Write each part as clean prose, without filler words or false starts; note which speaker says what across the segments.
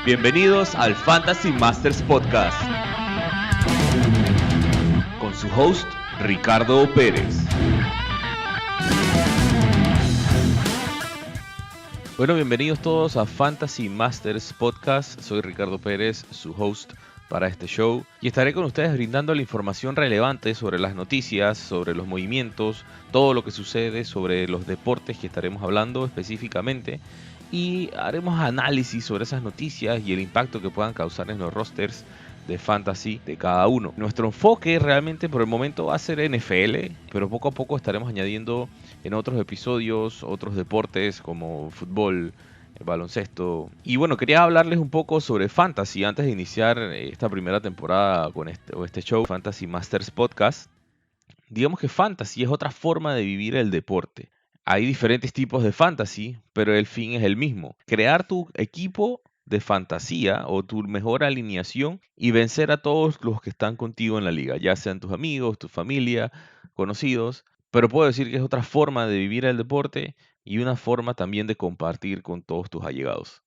Speaker 1: Bienvenidos al Fantasy Masters Podcast con su host Ricardo Pérez. Bueno, bienvenidos todos a Fantasy Masters Podcast. Soy Ricardo Pérez, su host para este show, y estaré con ustedes brindando la información relevante sobre las noticias, sobre los movimientos, todo lo que sucede sobre los deportes que estaremos hablando específicamente, y haremos análisis sobre esas noticias y el impacto que puedan causar en los rosters de fantasy de cada uno. Nuestro enfoque realmente por el momento va a ser NFL, pero poco a poco estaremos añadiendo en otros episodios otros deportes como fútbol, baloncesto. Y bueno, quería hablarles un poco sobre fantasy antes de iniciar esta primera temporada con este show, Fantasy Masters Podcast. Digamos que fantasy es otra forma de vivir el deporte. Hay diferentes tipos de fantasy, pero el fin es el mismo. Crear tu equipo de fantasía o tu mejor alineación y vencer a todos los que están contigo en la liga, ya sean tus amigos, tu familia, conocidos. Pero puedo decir que es otra forma de vivir el deporte y una forma también de compartir con todos tus allegados,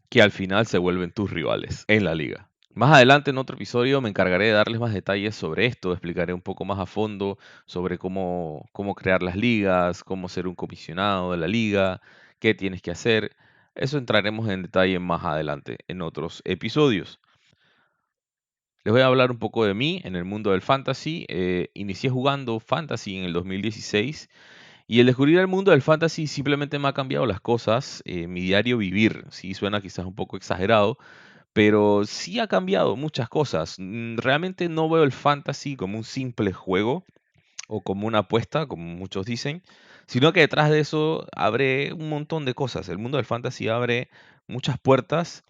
Speaker 1: que al final se vuelven tus rivales en la liga. Más adelante en otro episodio me encargaré de darles más detalles sobre esto, explicaré un poco más a fondo sobre cómo crear las ligas, cómo ser un comisionado de la liga, qué tienes que hacer. Eso entraremos en detalle más adelante en otros episodios. Les voy a hablar un poco de mí en el mundo del fantasy. Inicié jugando fantasy en el 2016 y el descubrir el mundo del fantasy simplemente me ha cambiado las cosas, mi diario vivir. Sí, suena quizás un poco exagerado, pero sí ha cambiado muchas cosas. Realmente no veo el fantasy como un simple juego o como una apuesta, como muchos dicen, sino que detrás de eso abre un montón de cosas. El mundo del fantasy abre muchas puertas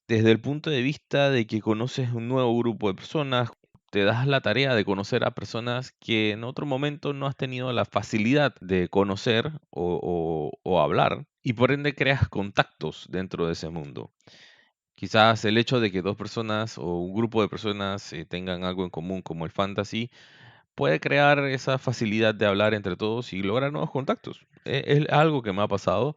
Speaker 1: desde el punto de vista de que conoces un nuevo grupo de personas, te das la tarea de conocer a personas que en otro momento no has tenido la facilidad de conocer o hablar, y por ende creas contactos dentro de ese mundo. Quizás el hecho de que dos personas o un grupo de personas tengan algo en común como el fantasy puede crear esa facilidad de hablar entre todos y lograr nuevos contactos. Es algo que me ha pasado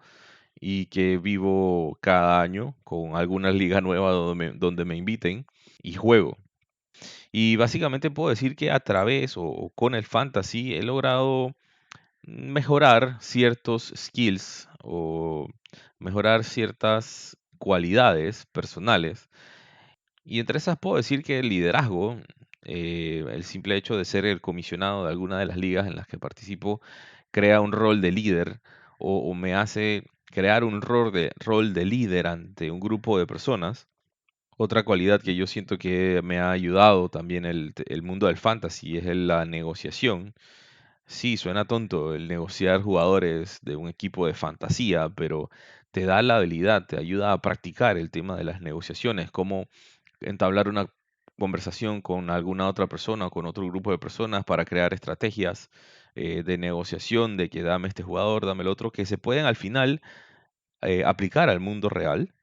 Speaker 1: y que vivo cada año con alguna liga nueva donde me inviten y juego. Y básicamente puedo decir que a través o con el fantasy he logrado mejorar ciertos skills o mejorar ciertas cualidades personales. Y entre esas puedo decir que el liderazgo, el simple hecho de ser el comisionado de alguna de las ligas en las que participo, crea un rol de líder o me hace crear un rol de líder ante un grupo de personas. Otra cualidad que yo siento que me ha ayudado también el mundo del fantasy es la negociación. Sí, suena tonto el negociar jugadores de un equipo de fantasía, pero te da la habilidad, te ayuda a practicar el tema de las negociaciones, cómo entablar una conversación con alguna otra persona o con otro grupo de personas para crear estrategias de negociación, de que dame este jugador, dame el otro, que se pueden al final aplicar al mundo real.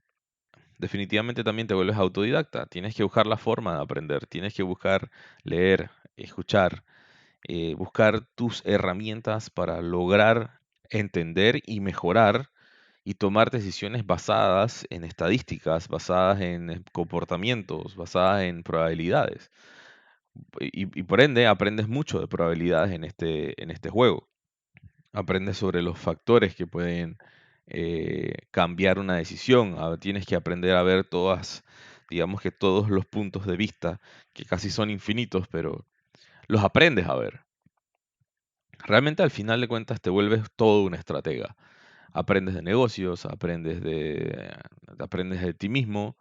Speaker 1: Definitivamente también te vuelves autodidacta, tienes que buscar la forma de aprender, tienes que buscar leer, escuchar, buscar tus herramientas para lograr entender y mejorar y tomar decisiones basadas en estadísticas, basadas en comportamientos, basadas en probabilidades. Y por ende aprendes mucho de probabilidades en este juego. Aprendes sobre los factores que pueden cambiar una decisión. Tienes que aprender a ver digamos que todos los puntos de vista, que casi son infinitos, pero los aprendes a ver. Realmente al final de cuentas te vuelves todo un estratega. Aprendes de negocios, aprendes de ti mismo,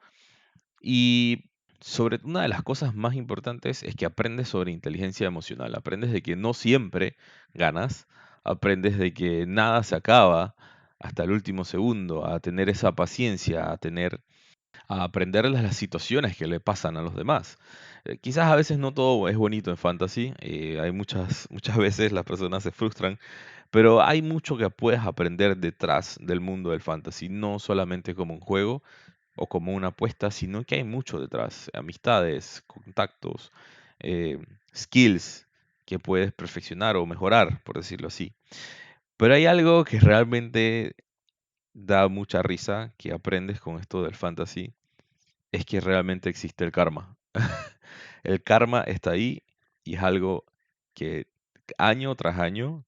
Speaker 1: y sobre una de las cosas más importantes es que aprendes sobre inteligencia emocional. Aprendes de que no siempre ganas, aprendes de que nada se acaba hasta el último segundo, a tener esa paciencia, a aprender de las situaciones que le pasan a los demás. Quizás a veces no todo es bonito en fantasy, hay muchas veces las personas se frustran, pero hay mucho que puedes aprender detrás del mundo del fantasy, no solamente como un juego o como una apuesta, sino que hay mucho detrás, amistades, contactos, eh, skills que puedes perfeccionar o mejorar, por decirlo así. Pero hay algo que realmente da mucha risa, que aprendes con esto del fantasy, es que realmente existe el karma. El karma está ahí y es algo que año tras año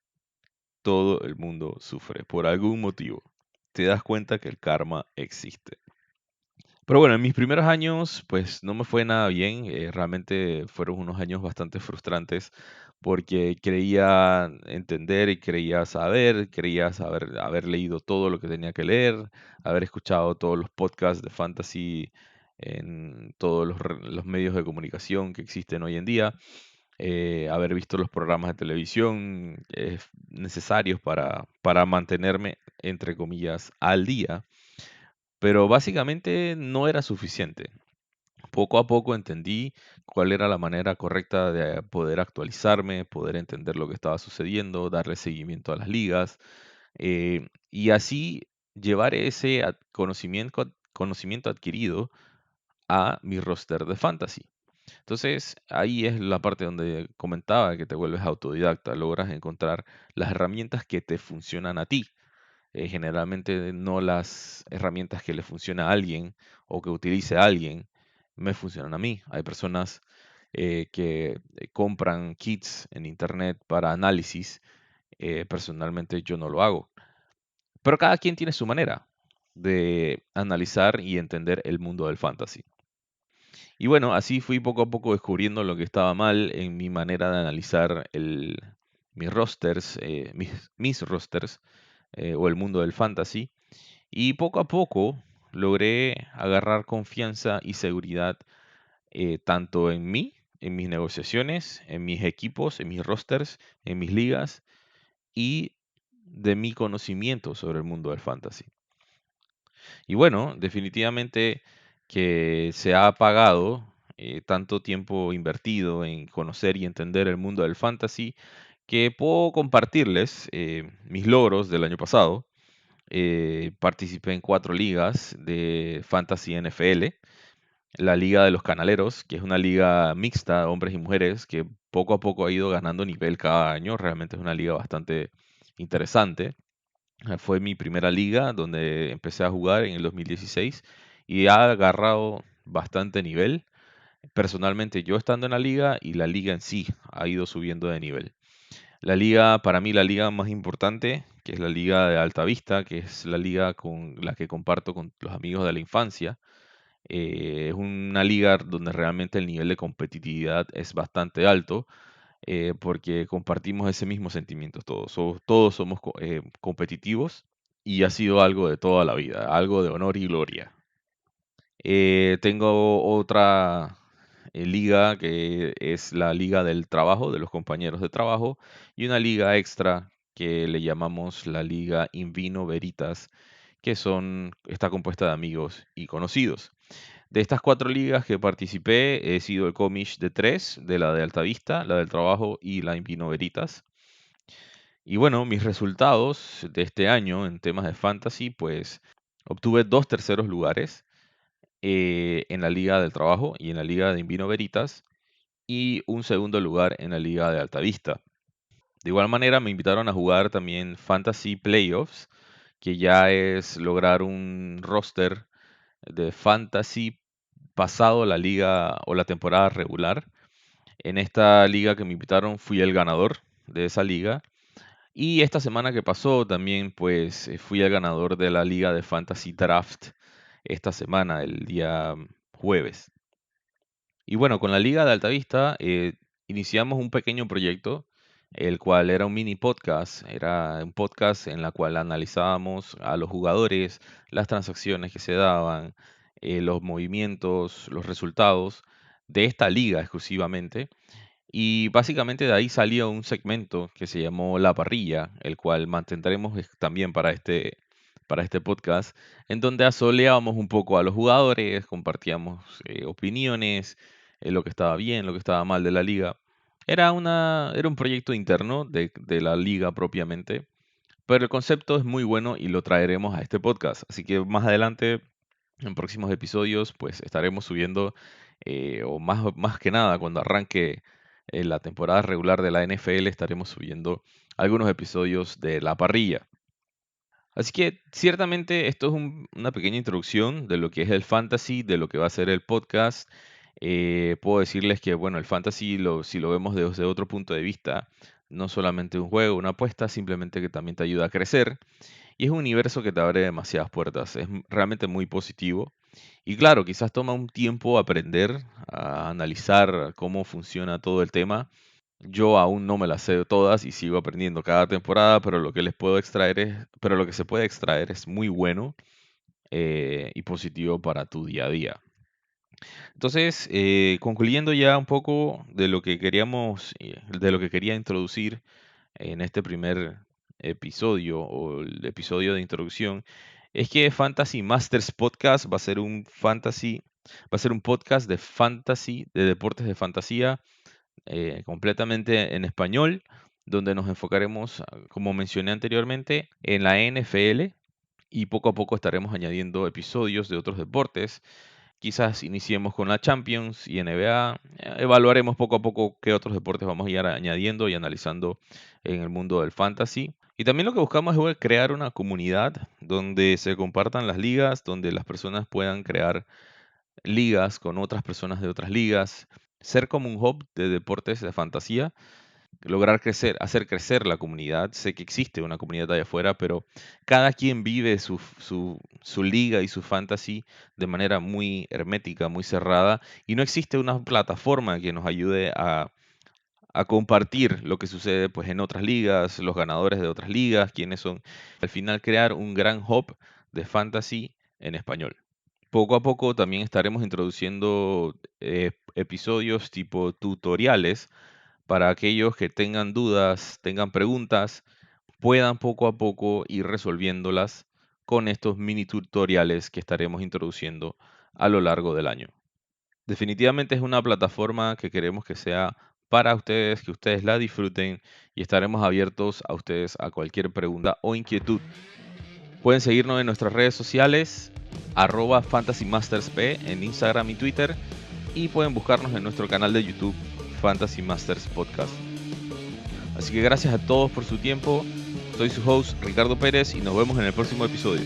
Speaker 1: todo el mundo sufre por algún motivo. Te das cuenta que el karma existe. Pero bueno, en mis primeros años, pues no me fue nada bien. Realmente fueron unos años bastante frustrantes porque creía entender y creía saber, haber leído todo lo que tenía que leer, haber escuchado todos los podcasts de fantasy en todos los medios de comunicación que existen hoy en día, haber visto los programas de televisión necesarios para mantenerme, entre comillas, al día, pero básicamente no era suficiente. Poco a poco entendí cuál era la manera correcta de poder actualizarme, poder entender lo que estaba sucediendo, darle seguimiento a las ligas, y así llevar ese conocimiento adquirido a mi roster de fantasy. Entonces, ahí es la parte donde comentaba que te vuelves autodidacta, logras encontrar las herramientas que te funcionan a ti, generalmente no las herramientas que le funciona a alguien o que utilice a alguien me funcionan a mí. Hay personas que compran kits en internet para análisis. Personalmente yo no lo hago. Pero cada quien tiene su manera de analizar y entender el mundo del fantasy. Y bueno, así fui poco a poco descubriendo lo que estaba mal en mi manera de analizar mis rosters, mis rosters, o el mundo del fantasy. Y poco a poco logré agarrar confianza y seguridad, tanto en mí, en mis negociaciones, en mis equipos, en mis rosters, en mis ligas y de mi conocimiento sobre el mundo del fantasy. Y bueno, definitivamente que se ha pagado tanto tiempo invertido en conocer y entender el mundo del fantasy que puedo compartirles mis logros del año pasado. Participé en 4 ligas de Fantasy NFL. La Liga de los Canaleros, que es una liga mixta, hombres y mujeres, que poco a poco ha ido ganando nivel cada año. Realmente es una liga bastante interesante. Fue mi primera liga donde empecé a jugar en el 2016 y ha agarrado bastante nivel. Personalmente yo estando en la liga y la liga en sí ha ido subiendo de nivel. La liga, para mí, la liga más importante, que es la liga de Alta Vista, que es la liga con la que comparto con los amigos de la infancia. Es una liga donde realmente el nivel de competitividad es bastante alto, porque compartimos ese mismo sentimiento todos. Todos somos competitivos y ha sido algo de toda la vida, algo de honor y gloria. Tengo otra liga que es la liga del trabajo, de los compañeros de trabajo, y una liga extra que le llamamos la liga Invino Veritas, que está compuesta de amigos y conocidos. De estas 4 ligas que participé, he sido el comish de 3, de la de Altavista, la del trabajo y la Invino Veritas. Y bueno, mis resultados de este año en temas de fantasy, pues obtuve 2 terceros lugares en la Liga del Trabajo y en la Liga de Invino Veritas y un segundo lugar en la Liga de Altavista. De igual manera me invitaron a jugar también Fantasy Playoffs, que ya es lograr un roster de Fantasy pasado la liga o la temporada regular. En esta liga que me invitaron fui el ganador de esa liga. Y esta semana que pasó también pues fui el ganador de la liga de Fantasy Draft esta semana, el día jueves. Y bueno, con la Liga de Altavista iniciamos un pequeño proyecto, el cual era un mini podcast, era un podcast en la cual analizábamos a los jugadores, las transacciones que se daban, los movimientos, los resultados de esta liga exclusivamente. Y básicamente de ahí salía un segmento que se llamó La Parrilla, el cual mantendremos también para este podcast, en donde asoleábamos un poco a los jugadores, compartíamos opiniones, lo que estaba bien, lo que estaba mal de la liga. Era un proyecto interno de la liga propiamente, pero el concepto es muy bueno y lo traeremos a este podcast. Así que más adelante, en próximos episodios, pues estaremos subiendo, o más que nada, cuando arranque la temporada regular de la NFL, estaremos subiendo algunos episodios de La Parrilla. Así que ciertamente esto es una pequeña introducción de lo que es el fantasy, de lo que va a ser el podcast. Puedo decirles que, bueno, el fantasy, si lo vemos desde otro punto de vista, no solamente un juego, una apuesta, simplemente que también te ayuda a crecer. Y es un universo que te abre demasiadas puertas. Es realmente muy positivo. Y claro, quizás toma un tiempo aprender a analizar cómo funciona todo el tema. Yo aún no me las sé todas y sigo aprendiendo cada temporada, pero lo que se puede extraer es muy bueno y positivo para tu día a día. Entonces, concluyendo ya un poco de lo que de lo que quería introducir en este primer episodio o el episodio de introducción, es que Fantasy Masters Podcast va a ser un podcast de fantasy, de deportes de fantasía completamente en español, donde nos enfocaremos, como mencioné anteriormente, en la NFL y poco a poco estaremos añadiendo episodios de otros deportes. Quizás iniciemos con la Champions y NBA. Evaluaremos poco a poco qué otros deportes vamos a ir añadiendo y analizando en el mundo del fantasy. Y también lo que buscamos es crear una comunidad donde se compartan las ligas, donde las personas puedan crear ligas con otras personas de otras ligas, ser como un hub de deportes de fantasía, lograr crecer, hacer crecer la comunidad. Sé que existe una comunidad allá afuera, pero cada quien vive su liga y su fantasy de manera muy hermética, muy cerrada, y no existe una plataforma que nos ayude a compartir lo que sucede pues, en otras ligas, los ganadores de otras ligas, quiénes son. Al final crear un gran hub de fantasy en español. Poco a poco también estaremos introduciendo episodios tipo tutoriales para aquellos que tengan dudas, tengan preguntas, puedan poco a poco ir resolviéndolas con estos mini tutoriales que estaremos introduciendo a lo largo del año. Definitivamente es una plataforma que queremos que sea para ustedes, que ustedes la disfruten y estaremos abiertos a ustedes a cualquier pregunta o inquietud. Pueden seguirnos en nuestras redes sociales, @FantasyMastersP en Instagram y Twitter, y pueden buscarnos en nuestro canal de YouTube, Fantasy Masters Podcast. Así que gracias a todos por su tiempo. Soy su host, Ricardo Pérez, y nos vemos en el próximo episodio.